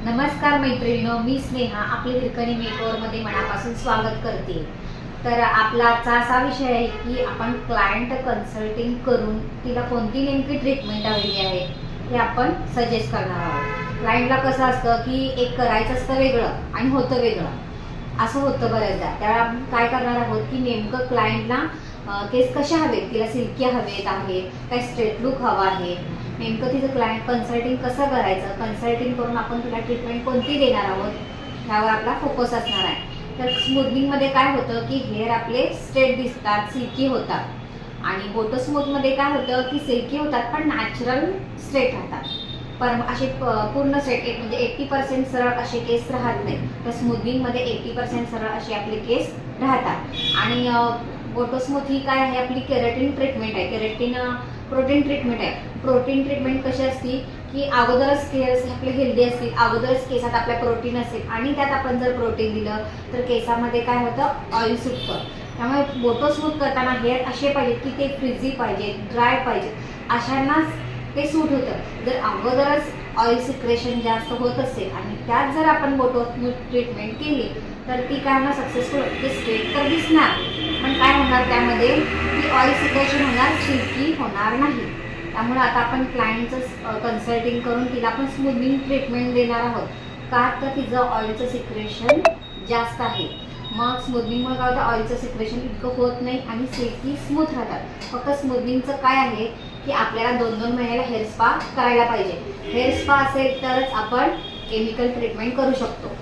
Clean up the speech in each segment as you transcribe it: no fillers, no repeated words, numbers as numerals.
नमस्कार मैत्रिणींनो, मी स्नेहा आपल्या हिरकणी मेकओव्हरमध्ये मनापासून स्वागत करते। तर आपला आजचा असा विषय आहे की आपण क्लायंट कन्सल्टिंग करून तिला कोणती नेमकी ट्रीटमेंट हवी आहे हे आपण सजेस्ट करणार आहोत। क्लायंटला कसं असतं की एक करायचं असतं वेगळं आणि होतं वेगळं, असं होतं बऱ्याचदा। त्यावेळेला आपण काय करणार आहोत की नेमकं क्लायंटला केस कशा हवेत, तिला सिल्की हवेत आहे काय स्ट्रेट लुक हवा आहे, नेमकं तिचं क्लायंट कन्सल्टिंग कसं करायचं, कन्सल्टिंग करून आपण तिला ट्रीटमेंट कोणती देणार आहोत ह्यावर आपला फोकस असणार आहे। तर स्मूथनिंगमध्ये काय होतं की हेअर आपले स्ट्रेट दिसतात, सिल्की होतात, आणि बोटो स्मूथमध्ये काय होतं की सिल्की होतात पण नॅचरल स्ट्रेट राहतात। पण असे पूर्ण स्ट्रेट म्हणजे 80% सरळ असे केस राहत नाही, तर स्मूथनिंगमध्ये 80% सरळ असे आपले केस राहतात। आणि बोटो स्मूथ ही काय आहे, आपली केराटिन ट्रीटमेंट आहे, केराटिन प्रोटीन ट्रीटमेंट आहे। प्रोटीन ट्रीटमेंट कशी असती की अगोदरच केस आपले हेल्दी असतील, अगोदरच केसात आपल्या प्रोटीन असेल आणि त्यात आपण जर प्रोटीन दिलं तर केसामध्ये काय होतं, ऑइल सुटतं। त्यामुळे बोटो स्मूथ करताना हेअर असे पाहिजे की ते फ्रिझी पाहिजे, ड्राय पाहिजे, अशांनाच ते सूट होतं। जर अगोदरच ऑइल सिक्रेशन जास्त होत असेल आणि त्यात जर आपण बोटो स्मूथ ट्रीटमेंट केली तर ती काय होणार, सक्सेसफुल ते स्ट्रेट तर दिसणार पण काय होणार त्यामध्ये की ऑइल सिक्रेशन होणार, सिल्की होणार नाही। त्यामुळे आता आपण क्लायंटचं कन्सल्टिंग करून तिला आपण स्मूथनिंग ट्रीटमेंट देणार आहोत, का तर तिचं ऑइलचं सिक्रेशन जास्त आहे। मग स्मूथनिंगमुळे काय होतं, ऑइलचं सिक्रेशन इतकं होत नाही आणि सिल्की स्मूथ राहतात। फक्त स्मूथनिंगचं काय आहे की आपल्याला 2-2 महिन्याला हेअर स्पा करायला पाहिजे। हेअर स्पा असेल तरच आपण केमिकल ट्रीटमेंट करू शकतो।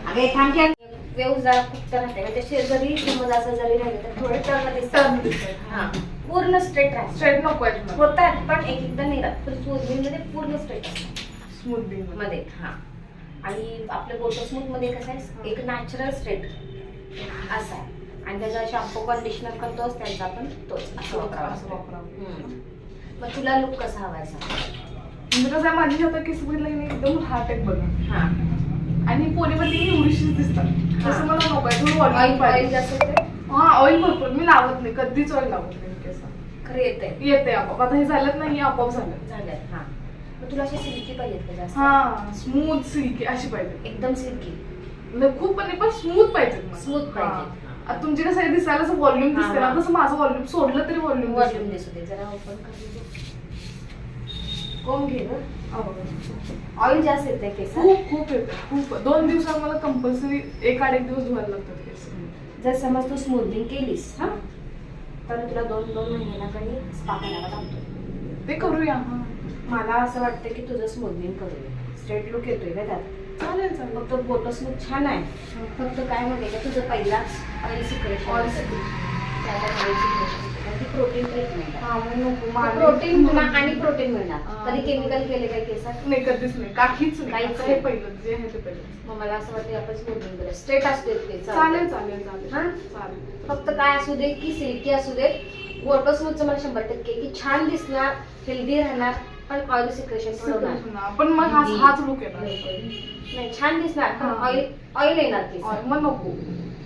अगं थांबच्या व्यवस्थित जरा खूप राहते म्हणजे शेजारी समज असं जरी राहिले तर थोडे टर्न दिसतात। हां, पूर्ण स्ट्रेट राहते, स्ट्रेट नको होतात पण एक एकदा नाही राहत, तर स्मूथनिंगमध्ये पूर्ण स्ट्रेट असतं स्मूथनिंग मध्ये। हां, आणि आपल्या बोटो स्मूथमध्ये कसं आहे, एक नॅचरल स्ट्रेट असा आहे आणि त्याचा शॅम्पू कंडिशनर करतोच त्यांचा पण तोच असं वापरावं। मग तुला लुक कसा हवायचा, म्हणजे कसं माझी आता केस बघितलं की एकदम हार्ट एक बघा। हां, आणि पोलीमध्ये एवढीशीच दिसतात, तसं मला नको आहे, थोडं ऑइल ऑइल पाहिजे। जास्त येते, हां, ऑइल भरपूर मी लावत नाही, कधीच ऑइल लावत नाही केस। खरं येते आपोआप, आता हे झालं नाही आपोआप झालं झालं। हां, मग तुला अशी सिल्की पाहिजेत का जास्त? हां, स्मूथ सिल्की अशी पाहिजे, एकदम सिल्की खूप पण नाही पण स्मूथ पाहिजे, स्मूथ पाहिजे। आता तुमची कसं आहे दिसायला असं व्हॉल्यूम दिसते ना, तसं माझं व्हॉल्यूम सोडलं तरी वॉल्यूम व्हॉल्यूम दिसू दे, जरा ओपन कर, कोण घे गं, दिसते। ऑइल जास्त येते केस। खूप खूप येतं, खूप 2 दिवसात मला कंपल्सरी 1-1.5 दिवस धुवायला लागतात केस। जर समज तू स्मूथनिंग केलीस हां, तर तुला 2-2 महिन्याला काही स्पा करावा लागतो। ते करूया। मला असं वाटतं की तुझं स्मूथनिंग करूया, स्ट्रेट लुक येतोय का त्यात। चालेल चालेल, फक्त बोटो स्मूथ छान आहे, फक्त काय माहिती का तुझं पहिलाच ऑइल सिक्रेशन, ऑइल ती प्रोटीन ट्रीटमेंट आहे। हां, मग नको प्रोटीन होणार आणि प्रोटीन मिळणार, कधी केमिकल केले काय केसात नाही, कधीच नाही, काहीच नाही, काहीच हे पहिलं जे आहे ते पहिलं। मग मला असं वाटतं आपण स्मूथनिंग करूया, स्ट्रेट असू देत केस, चालेल चालेल चालेल हां, चालेल, फक्त काय असू दे की सिल्की असू दे। बोटो स्मूथचं मला 100% की छान दिसणार, हेल्दी राहणार, पण ऑइल सिक्रेशन होणार, पण मग हाच लुक येणार नाही, छान दिसणार पण हां. ऑइल येणार केस, मग नको।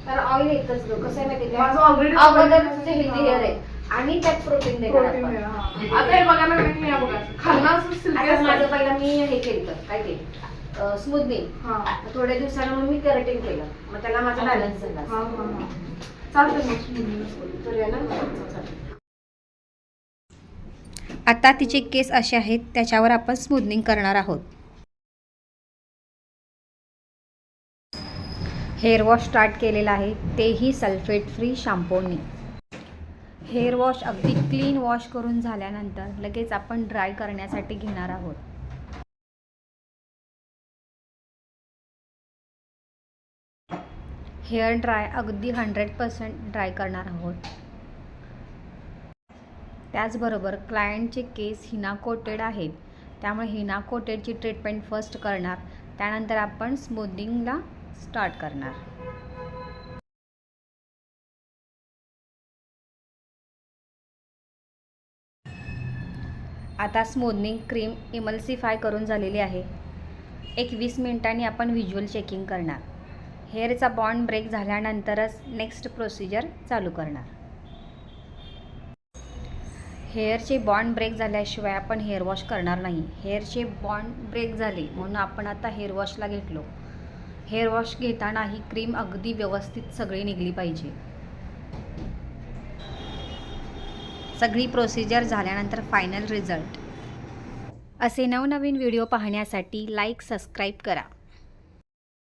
तर ऑइल येतच ग, कसं आहे माहिती माझं का, ऑलरेडी अगोदर तुझे हेल्दी हेअर आहे आणि त्यात प्रोटीन देणार प्रोटीन आपण। आहे। आता हे बघा ना, मी या बघा खालना असं सिल्की आता माझं असतं। पहिला मी हे केलं, काय केलं, स्मूथनिंग। हां थोड्या दिवसानं मग मी केराटिन केलं, मग त्याला माझा बॅलन्स झाला। हां हां हां, चालतं मग स्मूथनिंगच करू। करूया ना। आता तिचे केस असे आहेत, त्याच्यावर आपण स्मूथनिंग करणार आहोत। हेअर वॉश स्टार्ट केलेला आहे, तेही सल्फेट फ्री शॅम्पूने। हेअर वॉश अगदी क्लीन वॉश करून झाल्यानंतर लगेच आपण ड्राय करण्यासाठी घेणार आहोत। हेअर ड्राय अगदी 100% ड्राय करणार आहोत। त्याचबरोबर क्लायंटचे केस हिना कोटेड आहेत, त्यामुळे हिना कोटेडची ट्रीटमेंट फर्स्ट करणार, त्यानंतर आपण स्मूथनिंगला स्टार्ट करणार। आता स्मूथनिंग क्रीम इमल्सिफाय करून झालेली आहे। एक 20 मिनिटांनी आपण व्हिज्युअल चेकिंग करणार। हेअरचा बॉन्ड ब्रेक झाल्यानंतरच नेक्स्ट प्रोसिजर चालू करणार। हेअरचे बॉन्ड ब्रेक झाल्याशिवाय आपण हेअर वॉश करणार नाही. हेअरचे बॉन्ड ब्रेक झाले म्हणून आपण आता हेअर वॉशला घेतलो. हेअर वॉश घेताना ही क्रीम अगदी व्यवस्थित सगळी निघली पाहिजे. सगळी प्रोसिजर झाल्यानंतर फायनल रिझल्ट. असे नवनवीन व्हिडिओ पाहण्यासाठी लाईक सबस्क्राईब करा.